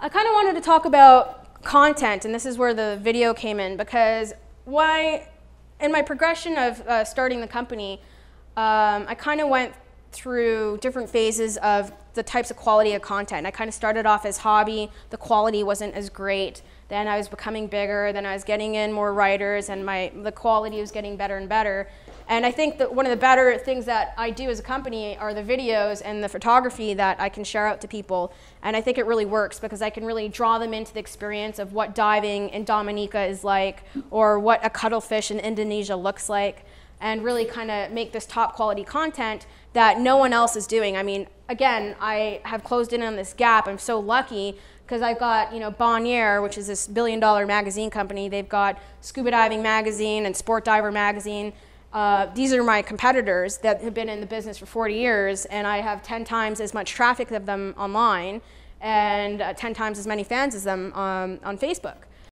I kind of wanted to talk about content, and this is where the video came in, because in my progression of starting the company, I kind of went through different phases of the types of quality of content. I kind of started off as hobby, the quality wasn't as great. Then I was becoming bigger, then I was getting in more writers, and the quality was getting better and better. And I think that one of the better things that I do as a company are the videos and the photography that I can share out to people. And I think it really works because I can really draw them into the experience of what diving in Dominica is like, or what a cuttlefish in Indonesia looks like, and really kind of make this top quality content that no one else is doing. I mean, again, I have closed in on this gap. I'm so lucky because I've got, Bonnier, which is this billion-dollar magazine company. They've got Scuba Diving Magazine and Sport Diver Magazine. These are my competitors that have been in the business for 40 years, and I have 10 times as much traffic of them online and 10 times as many fans as them on Facebook.